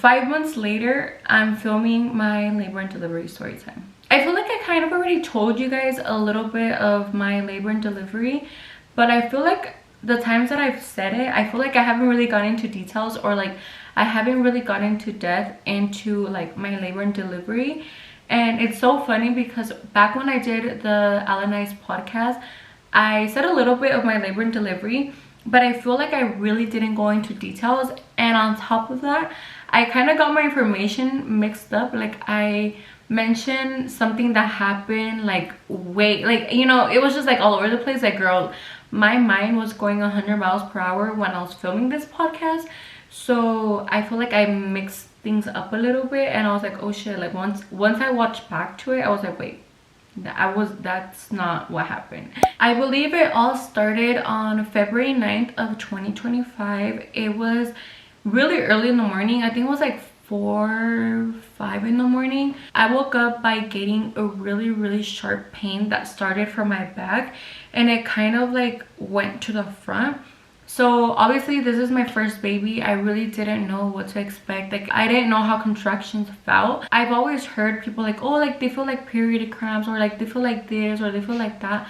5 months later, I'm filming my labor and delivery story time. I feel like I kind of already told you guys a little bit of my labor and delivery, but I feel like the times that I've said it, I feel like I haven't really gone into details, or like I haven't really gone into depth into like my labor and delivery. And it's so funny because back when I did the Alani's podcast, I said a little bit of my labor and delivery, but I feel like I really didn't go into details. And on top of that, I kind of got my information mixed up. Like I mentioned something that happened like way, like, you know, it was just like all over the place. Like, girl, my mind was going 100 miles per hour when I was filming this podcast. So I feel like I mixed things up a little bit, and I was like, oh shit, like once I watched back to it, I was like, wait, that's not what happened. I believe it all started on February 9th of 2025. It was really early in the morning. I think it was like 4-5 in the morning. I woke up by getting a really sharp pain that started from my back, and it kind of like went to the front. So obviously this is my first baby. I really didn't know what to expect. Like I didn't know how contractions felt. I've always heard people like, oh, like they feel like period cramps, or like they feel like this, or they feel like that.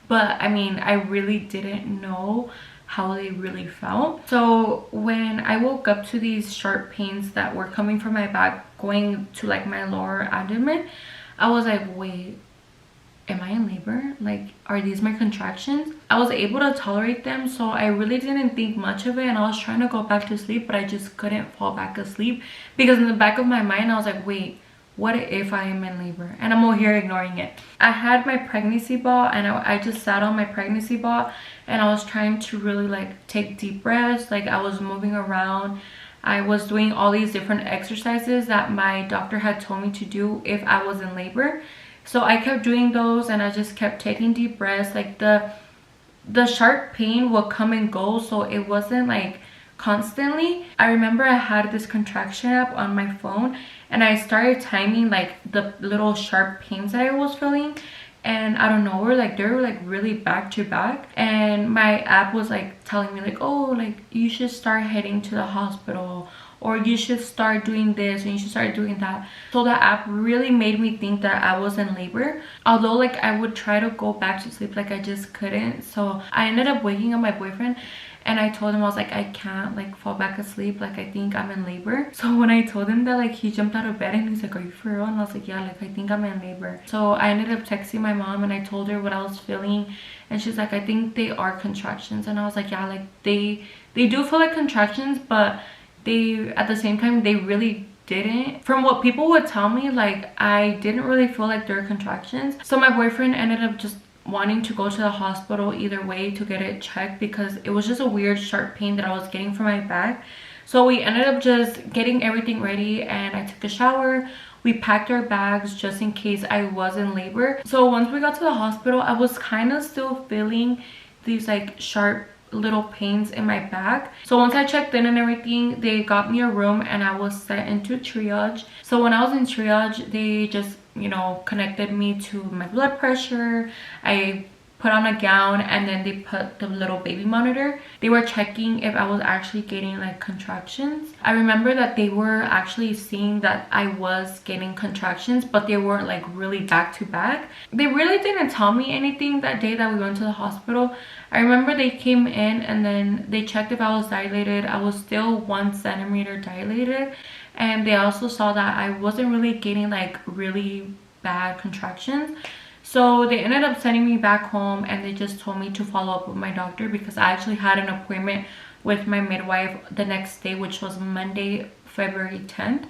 But I mean, I really didn't know how they really felt. So when I woke up to these sharp pains that were coming from my back going to like my lower abdomen, I was like, wait, am I in labor? Like, are these my contractions? I was able to tolerate them, so I really didn't think much of it, and I was trying to go back to sleep, but I just couldn't fall back asleep because in the back of my mind I was like, wait, what if I am in labor? And I'm over here ignoring it. I had my pregnancy ball, and I just sat on my pregnancy ball, and I was trying to really like take deep breaths. Like I was moving around. I was doing all these different exercises that my doctor had told me to do if I was in labor. So I kept doing those, and I just kept taking deep breaths. Like the sharp pain would come and go, so it wasn't like constantly. I remember I had this contraction app on my phone, and I started timing like the little sharp pains that I was feeling, and I don't know, like they were like really back to back, and my app was like telling me like, oh, like you should start heading to the hospital, or you should start doing this, and you should start doing that. So the app really made me think that I was in labor, although like I would try to go back to sleep, like I just couldn't. So I ended up waking up my boyfriend, and I told him, I was like, I can't like fall back asleep, like I think I'm in labor. So when I told him that, like he jumped out of bed and he's like, are you for real? And I was like, yeah, like I think I'm in labor. So I ended up texting my mom, and I told her what I was feeling, and she's like, I think they are contractions. And I was like, yeah, like they do feel like contractions, but they at the same time they really didn't. From what people would tell me, like I didn't really feel like there were contractions. So my boyfriend ended up just wanting to go to the hospital either way to get it checked, because it was just a weird sharp pain that I was getting from my back. So we ended up just getting everything ready, and I took a shower. We packed our bags just in case I was in labor. So once we got to the hospital, I was kind of still feeling these like sharp little pains in my back. So once I checked in and everything, they got me a room, and I was set into triage. So when I was in triage, they just, you know, connected me to my blood pressure. I put on a gown, and then they put the little baby monitor. They were checking if I was actually getting like contractions. I remember that they were actually seeing that I was getting contractions, but they weren't like really back to back. They really didn't tell me anything that day that we went to the hospital. I remember they came in, and then they checked if I was dilated. I was still 1 centimeter dilated, and they also saw that I wasn't really getting like really bad contractions. So they ended up sending me back home, and they just told me to follow up with my doctor, because I actually had an appointment with my midwife the next day, which was Monday, February 10th.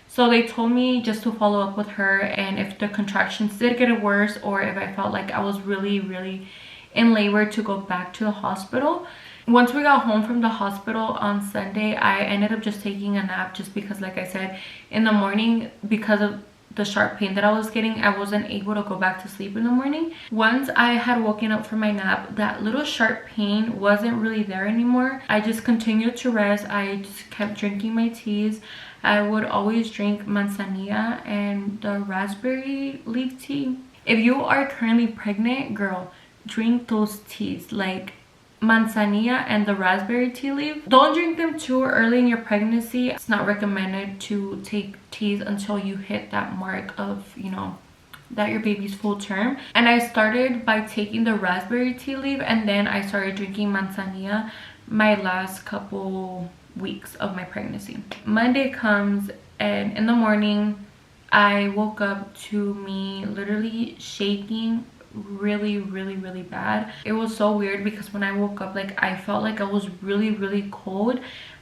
So they told me just to follow up with her, and if the contractions did get worse, or if I felt like I was really in labor, to go back to the hospital. Once we got home from the hospital on Sunday, I ended up just taking a nap, just because, like I said, in the morning, because of the sharp pain that I was getting, I wasn't able to go back to sleep in the morning. Once I had woken up from my nap, that little sharp pain wasn't really there anymore. I just continued to rest. I just kept drinking my teas. I would always drink manzanilla and the raspberry leaf tea. If you are currently pregnant, girl, drink those teas. Like, manzanilla and the raspberry tea leaf. Don't drink them too early in your pregnancy. It's not recommended to take teas until you hit that mark of, you know, that your baby's full term. And I started by taking the raspberry tea leaf, and then I started drinking manzanilla my last couple weeks of my pregnancy. Monday comes, and in the morning I woke up to me literally shaking really bad. It was so weird because when I woke up, like, I felt like I was really cold,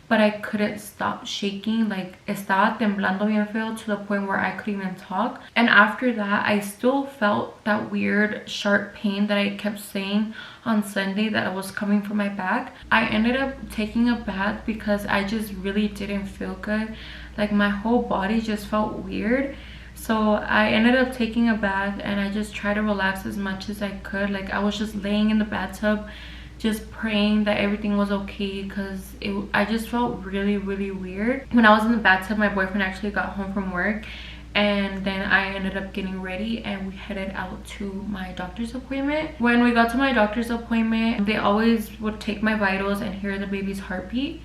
but I couldn't stop shaking. Like, estaba temblando bien feo to the point where I couldn't even talk. And after that, I still felt that weird sharp pain that I kept saying on Sunday that was coming from my back. I ended up taking a bath because I just really didn't feel good. Like, my whole body just felt weird. So I ended up taking a bath, and I just tried to relax as much as I could. Like, I was just laying in the bathtub just praying that everything was okay, because I just felt really weird. When I was in the bathtub, my boyfriend actually got home from work, and then I ended up getting ready and we headed out to my doctor's appointment. When we got to my doctor's appointment, they always would take my vitals and hear the baby's heartbeat.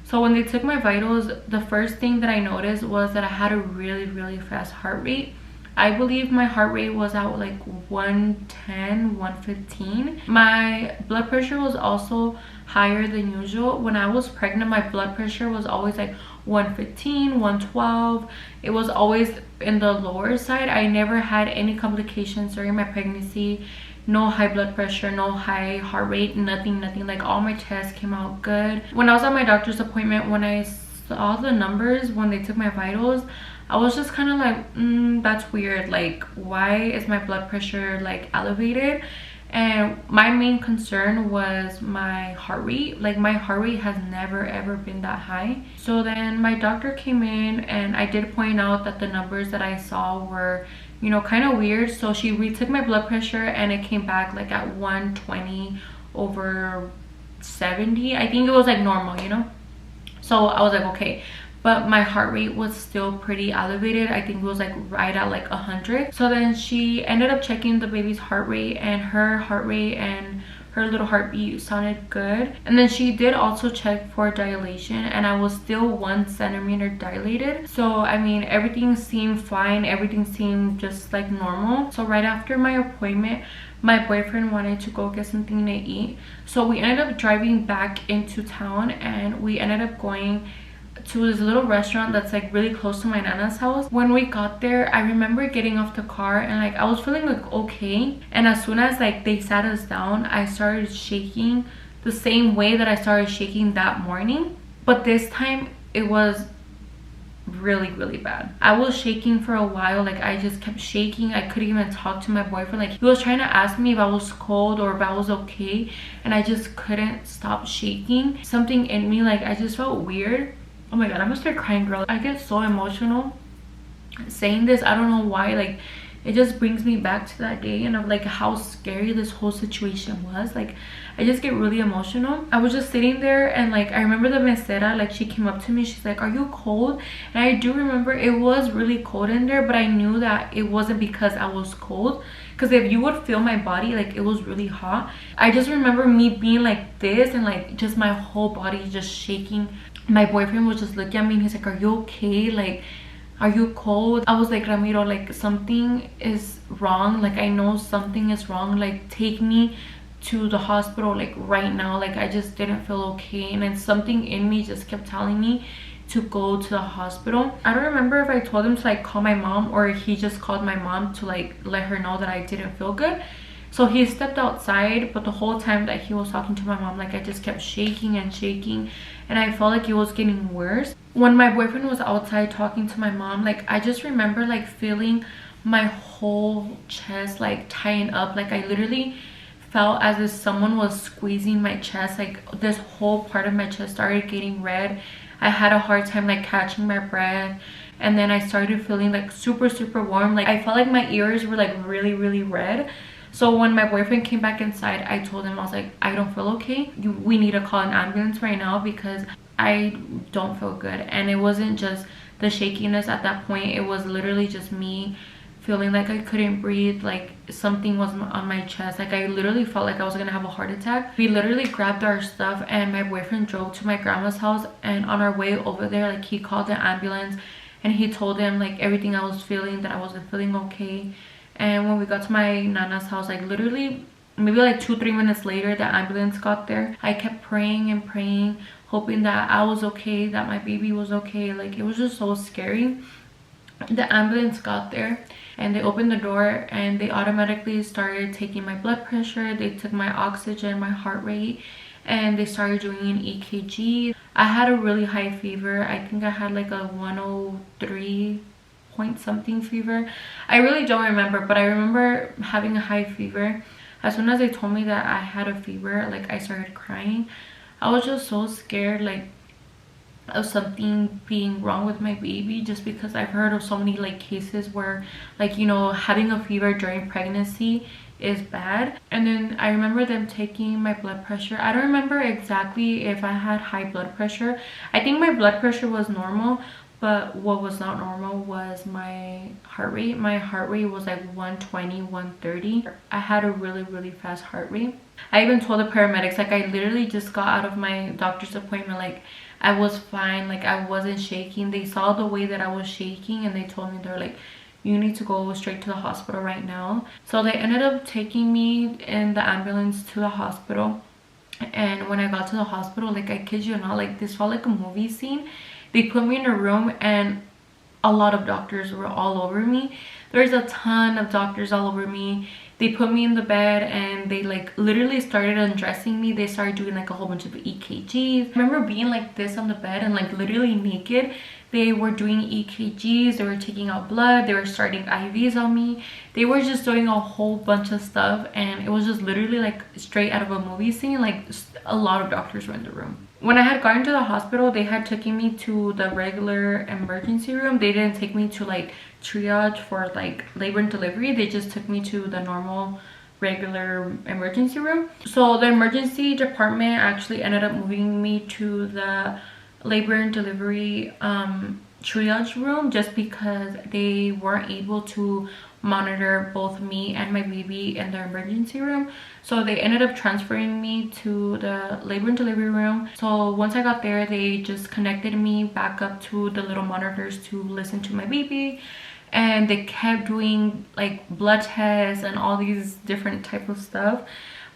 So when they took my vitals, the first thing that I noticed was that I had a really fast heart rate. I believe my heart rate was at like 110, 115. My blood pressure was also higher than usual. When I was pregnant, my blood pressure was always like 115, 112. It was always in the lower side. I never had any complications during my pregnancy. No high blood pressure, no high heart rate, nothing. Like, all my tests came out good. When I was at my doctor's appointment, when I saw the numbers when they took my vitals, I was just kind of like, that's weird. Like, why is my blood pressure like elevated? And my main concern was my heart rate. Like, my heart rate has never ever been that high. So then my doctor came in, and I did point out that the numbers that I saw were, you know, kind of weird. So she retook my blood pressure, and it came back like at 120 over 70. I think it was like normal, you know. So I was like, okay. But my heart rate was still pretty elevated. I think it was like right at like 100. So then she ended up checking the baby's heart rate, and her heart rate and her little heartbeat sounded good. And then she did also check for dilation, and I was still 1 centimeter dilated. So I mean, everything seemed fine. Everything seemed just like normal. So right after my appointment, my boyfriend wanted to go get something to eat. So we ended up driving back into town, and we ended up going to this little restaurant that's like really close to my nana's house. When we got there, I remember getting off the car, and like I was feeling like okay, and as soon as like they sat us down, I started shaking the same way that I started shaking that morning, but this time it was really bad. I was shaking for a while. Like, I just kept shaking. I couldn't even talk to my boyfriend. Like, he was trying to ask me if I was cold or if I was okay, and I just couldn't stop shaking. Something in me, like, I just felt weird. Oh my god, I'm gonna start crying, girl. I get so emotional saying this. I don't know why. Like, it just brings me back to that day and of like how scary this whole situation was. Like, I just get really emotional. I was just sitting there, and like I remember the mesera, like, she came up to me. She's like, "Are you cold?" And I do remember it was really cold in there, but I knew that it wasn't because I was cold, because if you would feel my body, like, it was really hot. I just remember me being like this, and like just my whole body just shaking. My boyfriend was just looking at me, and he's like, "Are you okay? Like, are you cold?" I was like, "Ramiro, like, something is wrong. Like, I know something is wrong. Like, take me to the hospital, like, right now. Like, I just didn't feel okay." And then something in me just kept telling me to go to the hospital. I don't remember if I told him to like call my mom, or he just called my mom to like let her know that I didn't feel good. So he stepped outside, but the whole time that he was talking to my mom, like, I just kept shaking and shaking, and I felt like it was getting worse. When my boyfriend was outside talking to my mom, like, I just remember like feeling my whole chest like tighten up. Like, I literally felt as if someone was squeezing my chest. Like, this whole part of my chest started getting red. I had a hard time like catching my breath, and then I started feeling like super warm. Like, I felt like my ears were like really red. So when my boyfriend came back inside, I told him, I was like, "I don't feel okay. We need to call an ambulance right now, because I don't feel good." And it wasn't just the shakiness at that point. It was literally just me feeling like I couldn't breathe, like something was on my chest. Like I literally felt like I was gonna have a heart attack. We literally grabbed our stuff and my boyfriend drove to my grandma's house, and on our way over there, like he called the ambulance and he told them like everything I was feeling, that I wasn't feeling okay. And when we got to my nana's house, like literally maybe like 2-3 minutes later, the ambulance got there. I kept praying and praying, hoping that I was okay, that my baby was okay. Like it was just so scary. The ambulance got there and they opened the door and they automatically started taking my blood pressure. They took my oxygen, my heart rate, and they started doing an EKG. I had a really high fever. I think I had like a 103 point something fever. I really don't remember, but I remember having a high fever. As soon as they told me that I had a fever, like I started crying. I was just so scared, like of something being wrong with my baby, just because I've heard of so many like cases where like, you know, having a fever during pregnancy is bad. And then I remember them taking my blood pressure. I don't remember exactly if I had high blood pressure. I think my blood pressure was normal, but what was not normal was my heart rate. My heart rate was like 120, 130. I had a really fast heart rate. I even told the paramedics, like I literally just got out of my doctor's appointment, like I was fine, like I wasn't shaking. They saw the way that I was shaking and they told me, they're like, you need to go straight to the hospital right now. So they ended up taking me in the ambulance to the hospital. And when I got to the hospital, like I kid you not, like this felt like a movie scene. They put me in a room and a lot of doctors were all over me. There's a ton of doctors all over me. They put me in the bed and they like literally started undressing me. They started doing like a whole bunch of EKGs. I remember being like this on the bed and like literally naked. They were doing EKGs, they were taking out blood, they were starting IVs on me. They were just doing a whole bunch of stuff, and it was just literally like straight out of a movie scene. Like a lot of doctors were in the room. When I had gotten to the hospital, they had taken me to the regular emergency room. They didn't take me to like triage for like labor and delivery. They just took me to the normal regular emergency room. So the emergency department actually ended up moving me to the labor and delivery triage room, just because they weren't able to monitor both me and my baby in the emergency room. So they ended up transferring me to the labor and delivery room. So once I got there, they just connected me back up to the little monitors to listen to my baby, and they kept doing like blood tests and all these different type of stuff,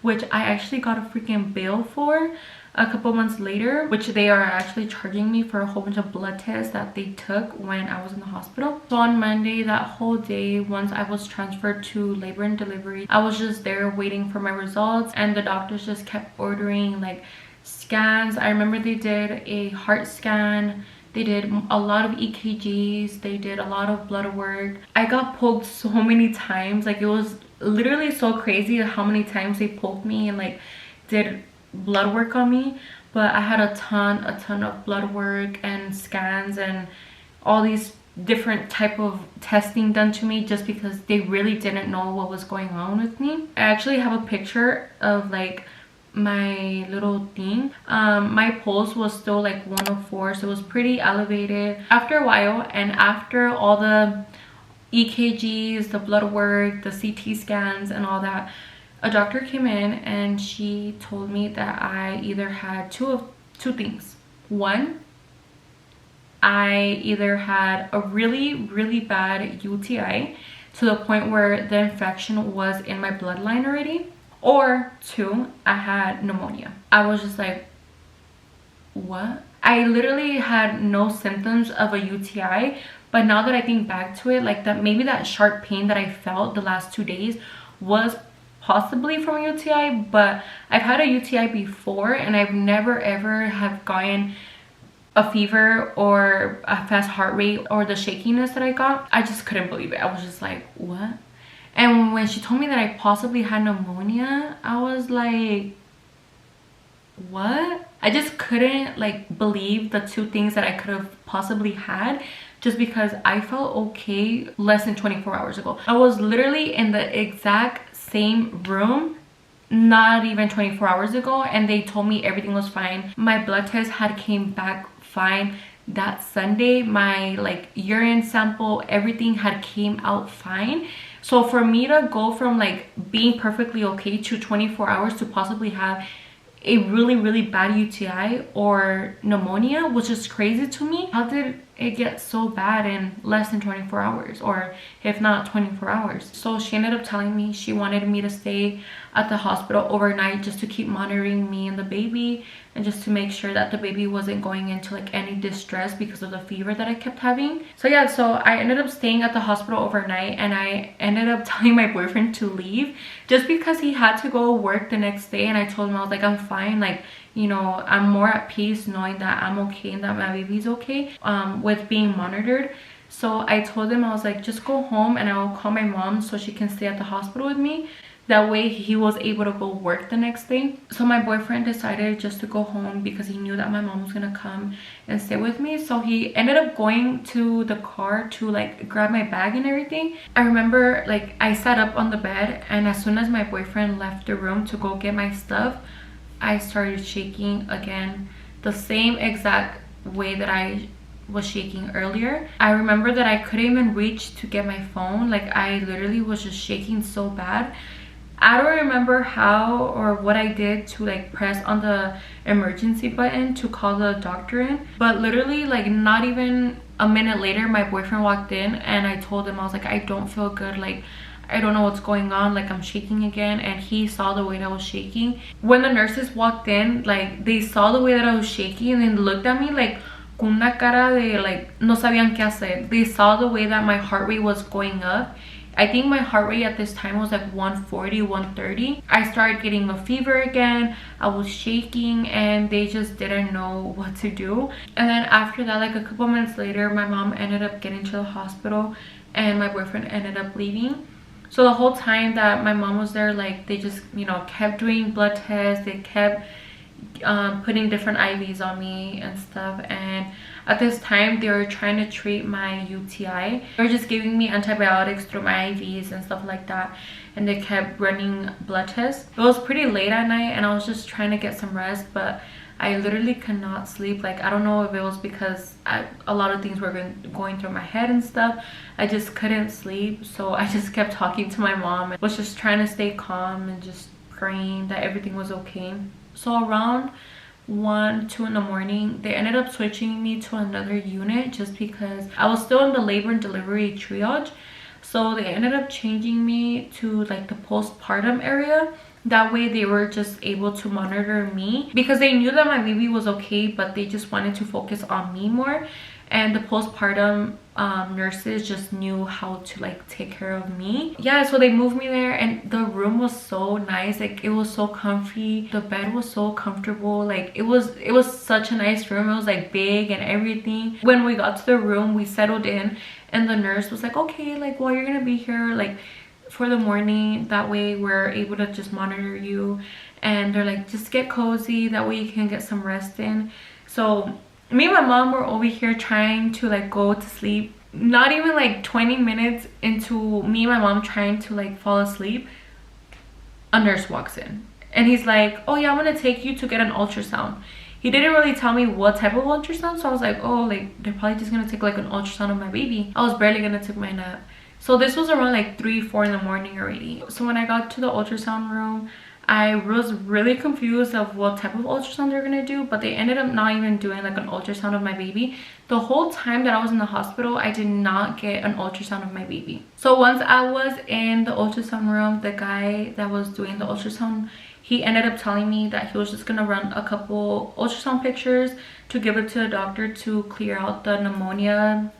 which I actually got a freaking bill for a couple months later, which they are actually charging me for a whole bunch of blood tests that they took when I was in the hospital. So on Monday, that whole day, once I was transferred to labor and delivery, I was just there waiting for my results, and the doctors just kept ordering like scans. I remember they did a heart scan, they did a lot of EKGs, they did a lot of blood work. I got poked so many times, like it was literally so crazy how many times they poked me and like did blood work on me. But I had a ton of blood work and scans and all these different type of testing done to me, just because they really didn't know what was going on with me. I actually have a picture of like my little thing. My pulse was still like 104, so it was pretty elevated. After a while, and after all the EKGs, the blood work, the CT scans and all that, a doctor came in and she told me that I either had two things. One, I either had a really bad UTI to the point where the infection was in my bloodline already, or two, I had pneumonia. I was just like, what? I literally had no symptoms of a UTI, but now that I think back to it, like that, maybe that sharp pain that I felt the last 2 days was possibly from a UTI. But I've had a UTI before and I've never ever have gotten a fever or a fast heart rate or the shakiness that I got. I just couldn't believe it. I was just like, what? And when she told me that I possibly had pneumonia, I was like, what? I just couldn't like believe the two things that I could have possibly had, just because I felt okay less than 24 hours ago. I was literally in the exact same room not even 24 hours ago, and they told me everything was fine. My blood test had came back fine. that Sunday my like urine sample, everything had came out fine. So for me to go from like being perfectly okay to 24 hours to possibly have a really bad UTI or pneumonia, which is crazy to me. How did it get so bad in less than 24 hours, or if not 24 hours? So she ended up telling me she wanted me to stay at the hospital overnight just to keep monitoring me and the baby, and just to make sure that the baby wasn't going into like any distress because of the fever that I kept having. So yeah, so I ended up staying at the hospital overnight, and I ended up telling my boyfriend to leave just because he had to go work the next day. And I told him, I was like, I'm fine, like, you know, I'm more at peace knowing that I'm okay and that my baby's okay with being monitored. So I told him, I was like, just go home and I'll call my mom so she can stay at the hospital with me. That way he was able to go work the next day. So my boyfriend decided just to go home because he knew that my mom was gonna come and stay with me. So he ended up going to the car to like grab my bag and everything. I remember like I sat up on the bed, and as soon as my boyfriend left the room to go get my stuff, I started shaking again, the same exact way that I was shaking earlier. I remember that I couldn't even reach to get my phone. Like I literally was just shaking so bad. I don't remember how or what I did to like press on the emergency button to call the doctor in, but literally like not even a minute later my boyfriend walked in, and I told him, I was like, I don't feel good, like I don't know what's going on, like I'm shaking again. And he saw the way that I was shaking. When the nurses walked in, like they saw the way that I was shaking and then looked at me like con una cara de like no sabían qué hacer. They saw the way that my heart rate was going up. I think my heart rate at this time was like 140, 130. I started getting a fever again. I was shaking, and they just didn't know what to do. And then after that, like a couple minutes later, my mom ended up getting to the hospital and my boyfriend ended up leaving. So the whole time that my mom was there, like they just, you know, kept doing blood tests. They kept putting different IVs on me and stuff. And at this time they were trying to treat my UTI. They were just giving me antibiotics through my IVs and stuff like that, and they kept running blood tests. It was pretty late at night and I was just trying to get some rest, but I literally could not sleep. Like I don't know if it was because a lot of things were going through my head and stuff. I just couldn't sleep, so I just kept talking to my mom and was just trying to stay calm and just praying that everything was okay. So around 1, 2 in the morning, they ended up switching me to another unit just because I was still in the labor and delivery triage. So they ended up changing me to like the postpartum area. That way they were just able to monitor me because they knew that my baby was okay, but they just wanted to focus on me more. And the postpartum nurses just knew how to like take care of me. Yeah, so they moved me there, and the room was so nice. Like it was so comfy, the bed was so comfortable. Like it was such a nice room. It was like big and everything. When we got to the room, we settled in, and the nurse was like, okay, like, well, you're gonna be here like for the morning, that way we're able to just monitor you. And they're like, just get cozy, that way you can get some rest in. So me and my mom were over here trying to like go to sleep. Not even like 20 minutes into me and my mom trying to like fall asleep, a nurse walks in and he's like, oh yeah, I'm gonna take you to get an ultrasound. He didn't really tell me what type of ultrasound, so I was like, oh, like they're probably just gonna take like an ultrasound of my baby. I was barely gonna take my nap. So this was around like 3, 4 in the morning already. So when I got to the ultrasound room, I was really confused of what type of ultrasound they're gonna do, but they ended up not even doing like an ultrasound of my baby. The whole time that I was in the hospital, I did not get an ultrasound of my baby. So once I was in the ultrasound room, the guy that was doing the ultrasound, he ended up telling me that he was just gonna run a couple ultrasound pictures to give it to the doctor to clear out the pneumonia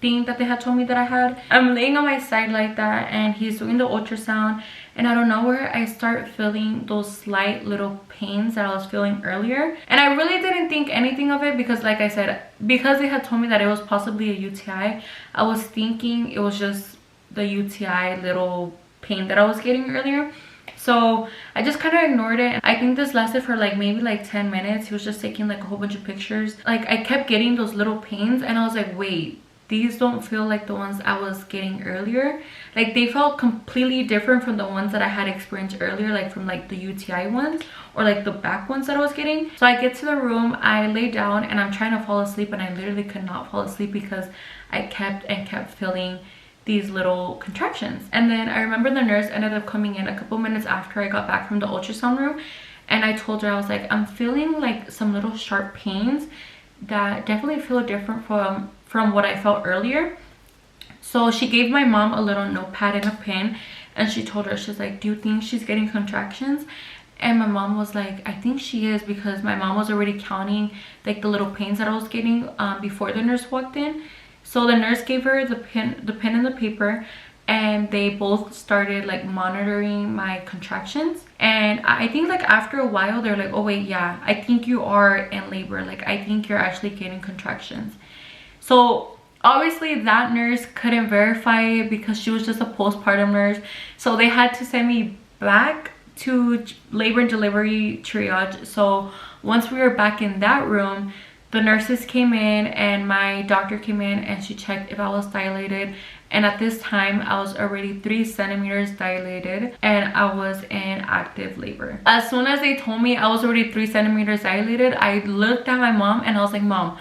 thing that they had told me that I had. I'm laying on my side like that, and he's doing the ultrasound, and out of nowhere I start feeling those slight little pains that I was feeling earlier. And I really didn't think anything of it because, like I said, because they had told me that it was possibly a UTI, I was thinking it was just the UTI little pain that I was getting earlier. So I just kind of ignored it. I think this lasted for like maybe like 10 minutes. He was just taking like a whole bunch of pictures. Like I kept getting those little pains, and I was like, wait, these don't feel like the ones I was getting earlier. Like they felt completely different from the ones that I had experienced earlier, like from like the UTI ones or like the back ones that I was getting. So I get to the room, I lay down, and I'm trying to fall asleep, and I literally could not fall asleep because I kept feeling these little contractions. And then I remember the nurse ended up coming in a couple minutes after I got back from the ultrasound room, and I told her, I was like, I'm feeling like some little sharp pains that definitely feel different from what I felt earlier. So she gave my mom a little notepad and a pen, and she told her, she's like, do you think she's getting contractions? And my mom was like, I think she is, because my mom was already counting like the little pains that I was getting before the nurse walked in. So the nurse gave her the pen and the paper, and they both started like monitoring my contractions. And I think like after a while they're like, oh wait, yeah, I think you are in labor, like I think you're actually getting contractions. So obviously that nurse couldn't verify it because she was just a postpartum nurse, so they had to send me back to labor and delivery triage. So once we were back in that room, the nurses came in and my doctor came in and she checked if I was dilated. And at this time I was already 3 centimeters dilated and I was in active labor. As soon as they told me I was already 3 centimeters dilated, I looked at my mom and I was like, Mom,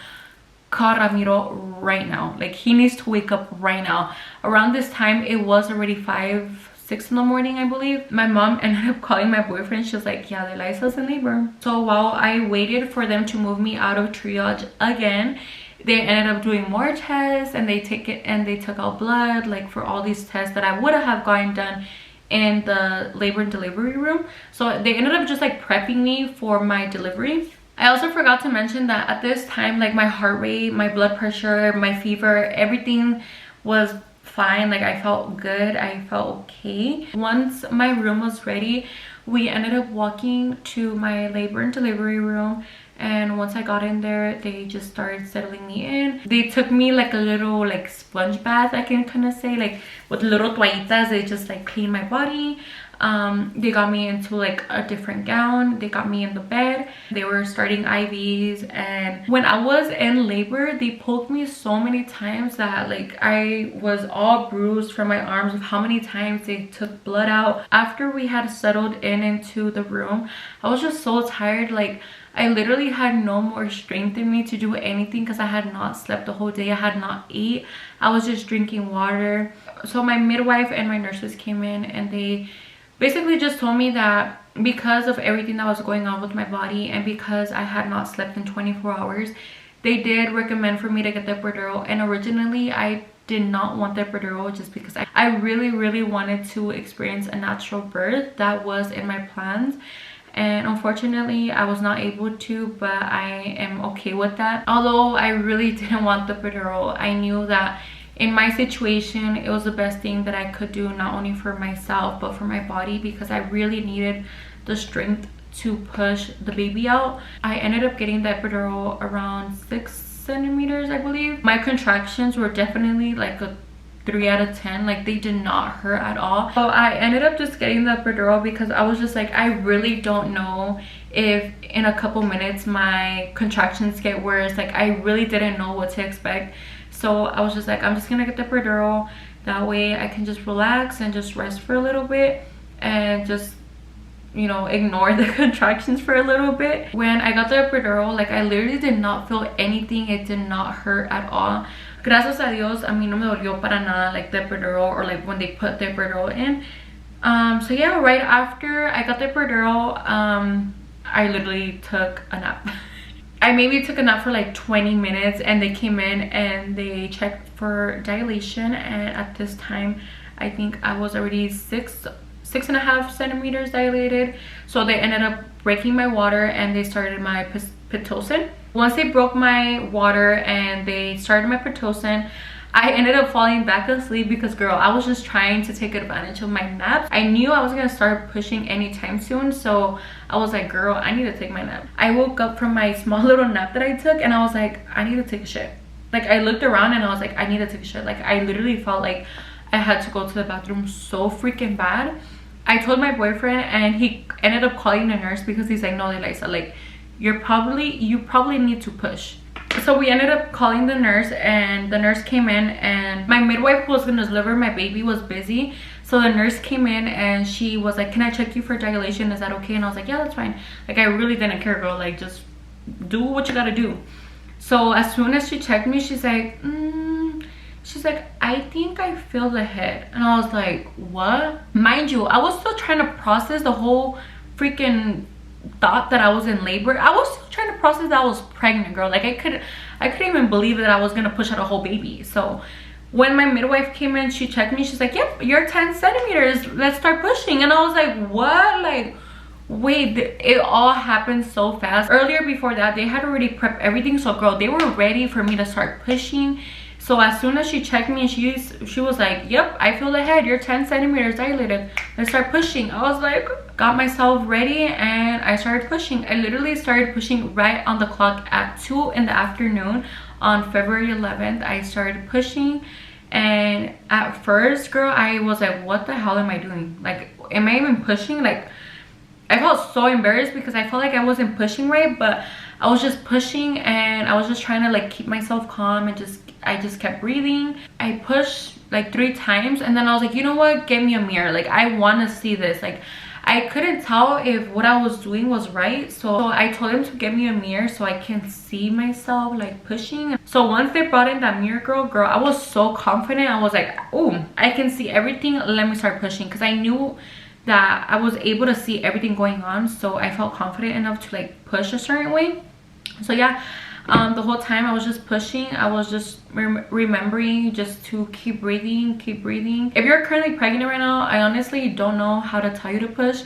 call Ramiro right now. Like he needs to wake up right now. Around this time it was already 5-6 in the morning, I believe. My mom ended up calling my boyfriend. She was like, yeah, Delayza's in labor. So while I waited for them to move me out of triage again, they ended up doing more tests, and they took out blood, like for all these tests that I would have gotten done in the labor and delivery room. So they ended up just like prepping me for my delivery. I also forgot to mention that at this time, like my heart rate, my blood pressure, my fever, everything was fine. Like I felt good, I felt okay. Once my room was ready, we ended up walking to my labor and delivery room, and once I got in there, they just started settling me in. They took me like a little like sponge bath, I can kind of say, like with little toallitas. They just like cleaned my body. They got me into like a different gown, they got me in the bed, they were starting IVs. And when I was in labor, they poked me so many times that like I was all bruised from my arms of how many times they took blood out. After we had settled into the room, I was just so tired. Like I literally had no more strength in me to do anything because I had not slept the whole day, I had not ate, I was just drinking water. So my midwife and my nurses came in and they basically just told me that because of everything that was going on with my body and because I had not slept in 24 hours, they did recommend for me to get the epidural. And originally I did not want the epidural just because I really wanted to experience a natural birth. That was in my plans, and unfortunately I was not able to, but I am okay with that. Although I really didn't want the epidural, I knew that in my situation it was the best thing that I could do, not only for myself but for my body, because I really needed the strength to push the baby out. I ended up getting the epidural around 6 centimeters, I believe. My contractions were definitely like a 3 out of 10. Like they did not hurt at all. So I ended up just getting the epidural because I was just like, I really don't know if in a couple minutes my contractions get worse. Like I really didn't know what to expect. So I was just like, I'm just gonna get the epidural, that way I can just relax and just rest for a little bit and just, you know, ignore the contractions for a little bit. When I got the epidural, like I literally did not feel anything. It did not hurt at all. Gracias a Dios, a mí no me dolió para nada, like the epidural or like when they put the epidural in. So yeah, right after I got the epidural, I literally took a nap. I maybe took a nap for like 20 minutes and they came in and they checked for dilation, and at this time I think I was already 6.5 centimeters dilated. So they ended up breaking my water and they started my pitocin. Once they broke my water and they started my pitocin, I ended up falling back asleep because, girl, I was just trying to take advantage of my naps. I knew I was gonna start pushing anytime soon, so I was like, girl, I need to take my nap. I woke up from my small little nap that I took and I was like, I need to take a shit. Like I looked around and I was like, I need to take a shit. Like I literally felt like I had to go to the bathroom so freaking bad. I told my boyfriend and he ended up calling the nurse because he's like, no, Delayza, like you probably need to push. So we ended up calling the nurse, and the nurse came in, and my midwife was gonna deliver. My baby was busy, so the nurse came in and she was like, can I check you for dilation, is that okay? And I was like, yeah, that's fine. Like, I really didn't care, girl. Like, just do what you gotta do. So as soon as she checked me, she's like, I think I feel the head. And I was like, what? Mind you, I was still trying to process the whole freaking thought that I was in labor. I was still trying to process that I was pregnant, girl. Like, I couldn't even believe that I was gonna push out a whole baby. So when my midwife came in, she checked me. She's like, yep, you're 10 centimeters. Let's start pushing. And I was like, what? Like, wait, it all happened so fast. Earlier before that, they had already prepped everything. So girl, they were ready for me to start pushing. So as soon as she checked me, she was like, yep, I feel the head, you're 10 centimeters dilated, let's start pushing. I was like, got myself ready, and I started pushing. I literally started pushing right on the clock at 2 in the afternoon on February 11th. I started pushing, and at first, girl, I was like, what the hell am I doing? Like, am I even pushing? Like, I felt so embarrassed because I felt like I wasn't pushing right, but I was just pushing, and I was just trying to like keep myself calm, and I just kept breathing. I pushed like 3 times, and then I was like, you know what, get me a mirror. Like, I want to see this. Like, I couldn't tell if what I was doing was right, so I told him to get me a mirror so I can see myself like pushing. So once they brought in that mirror, girl, I was so confident. I was like, oh, I can see everything, let me start pushing, because I knew that I was able to see everything going on. So I felt confident enough to like push a certain way. So yeah, the whole time I was just pushing. I was just remembering just to keep breathing. If you're currently pregnant right now, I honestly don't know how to tell you to push.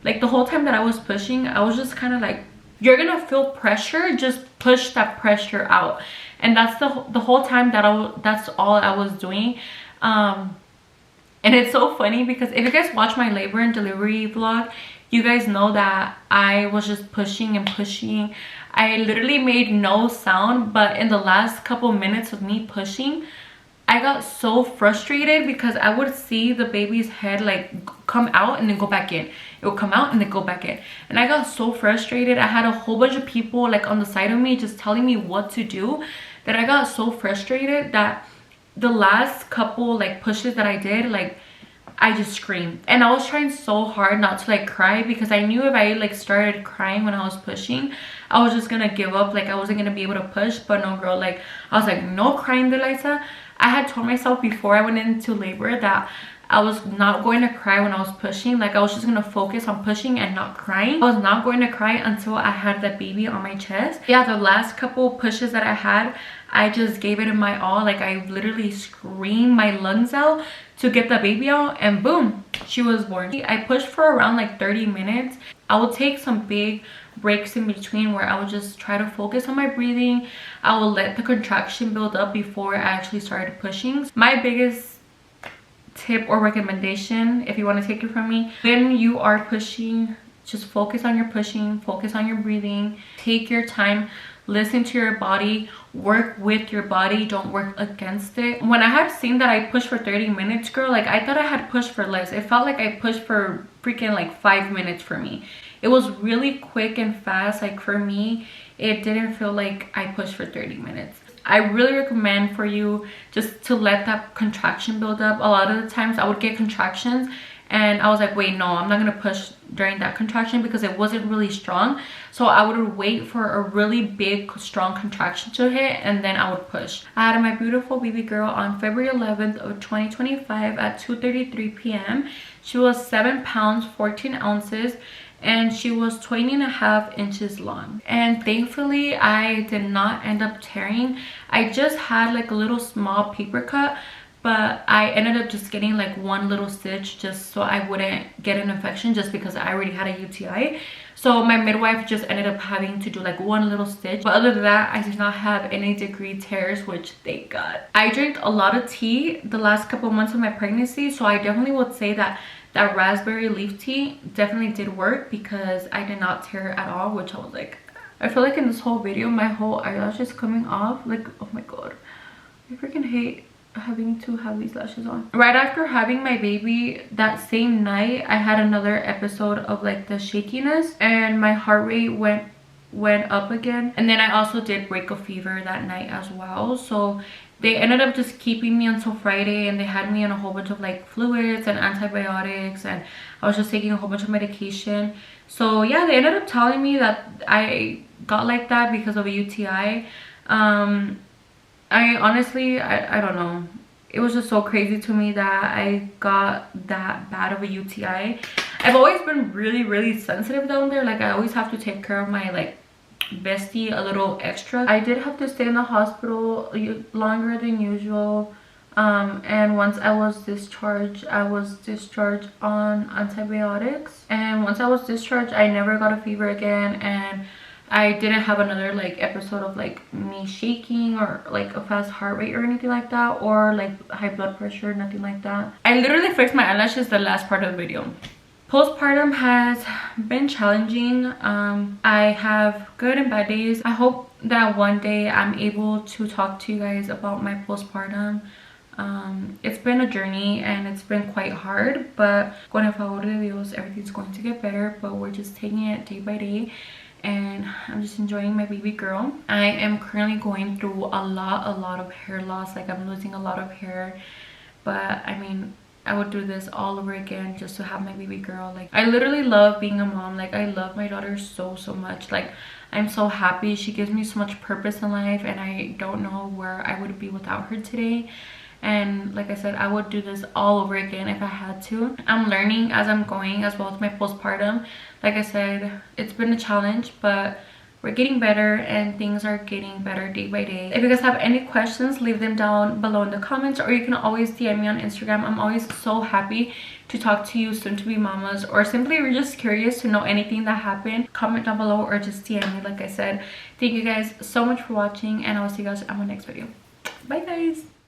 Like, the whole time that I was pushing, I was just kind of like, you're gonna feel pressure, just push that pressure out. And that's the whole time that that's all I was doing. And it's so funny because if you guys watch my labor and delivery vlog, you guys know that I was just pushing and pushing. I literally made no sound, but in the last couple minutes of me pushing, I got so frustrated because I would see the baby's head like come out and then go back in. It would come out and then go back in. And I got so frustrated. I had a whole bunch of people like on the side of me just telling me what to do, that I got so frustrated that the last couple like pushes that I did, like, I just screamed. And I was trying so hard not to like cry, because I knew if I like started crying when I was pushing, I was just gonna give up. Like, I wasn't gonna be able to push. But no, girl, like, I was like, no crying, Delayza. I had told myself before I went into labor that I was not going to cry when I was pushing. Like, I was just gonna focus on pushing and not crying. I was not going to cry until I had that baby on my chest. Yeah, the last couple pushes that I had, I just gave it in my all. Like, I literally screamed my lungs out to get the baby out, and boom, she was born. I pushed for around like 30 minutes. I would take some big breaks in between where I would just try to focus on my breathing. I will let the contraction build up before I actually started pushing. My biggest tip or recommendation, if you want to take it from me, when you are pushing, just focus on your pushing, focus on your breathing, take your time, listen to your body, work with your body, don't work against it. When I had seen that I pushed for 30 minutes, girl, like, I thought I had pushed for less. It felt like I pushed for freaking like 5 minutes for me. It was really quick and fast. Like, for me, it didn't feel like I pushed for 30 minutes. I really recommend for you just to let that contraction build up. A lot of the times I would get contractions and I was like, wait, no, I'm not gonna push during that contraction because it wasn't really strong. So I would wait for a really big, strong contraction to hit, and then I would push. I had my beautiful baby girl on February 11th of 2025 at 2:33 p.m. She was 7 pounds, 14 ounces, and she was 20.5 inches long. And thankfully, I did not end up tearing. I just had like a little small paper cut, but I ended up just getting like one little stitch just so I wouldn't get an infection, just because I already had a UTI. So my midwife just ended up having to do like one little stitch. But other than that, I did not have any degree tears, which thank God. I drank a lot of tea the last couple months of my pregnancy, so I definitely would say that that raspberry leaf tea definitely did work, because I did not tear at all, which I was like, I feel like in this whole video my whole eyelash is coming off. Like, oh my god, I freaking hate having to have these lashes on. Right after having my baby, that same night I had another episode of like the shakiness, and my heart rate went went up again. And then I also did break a fever that night as well. So they ended up just keeping me until Friday, and they had me on a whole bunch of like fluids and antibiotics, and I was just taking a whole bunch of medication. So yeah, they ended up telling me that I got like that because of a UTI. I honestly, I don't know. It was just so crazy to me that I got that bad of a UTI. I've always been really sensitive down there. Like I always have to take care of my like bestie a little extra. I did have to stay in the hospital longer than usual. And once I was discharged on antibiotics. And once I was discharged, I never got a fever again, and I didn't have another like episode of like me shaking or like a fast heart rate or anything like that, or like high blood pressure, nothing like that. I literally fixed my eyelashes the last part of the video. Postpartum has been challenging. I have good and bad days. I hope that one day I'm able to talk to you guys about my postpartum. It's been a journey and it's been quite hard, but con el favor de Dios, everything's going to get better. But we're just taking it day by day, and I'm just enjoying my baby girl. I am currently going through a lot of hair loss. Like I'm losing a lot of hair, but I mean, I would do this all over again just to have my baby girl. Like I literally love being a mom. Like I love my daughter so much. Like I'm so happy. She gives me so much purpose in life, and I don't know where I would be without her today. And like I said, I would do this all over again if I had to. I'm learning as I'm going, as well as my postpartum. Like I said, it's been a challenge, but we're getting better and things are getting better day by day. If you guys have any questions, leave them down below in the comments, or you can always DM me on Instagram. I'm always so happy to talk to you soon to be mamas, or simply you're just curious to know anything that happened. Comment down below or just DM me. Like I said, thank you guys so much for watching, and I will see you guys on my next video. Bye guys.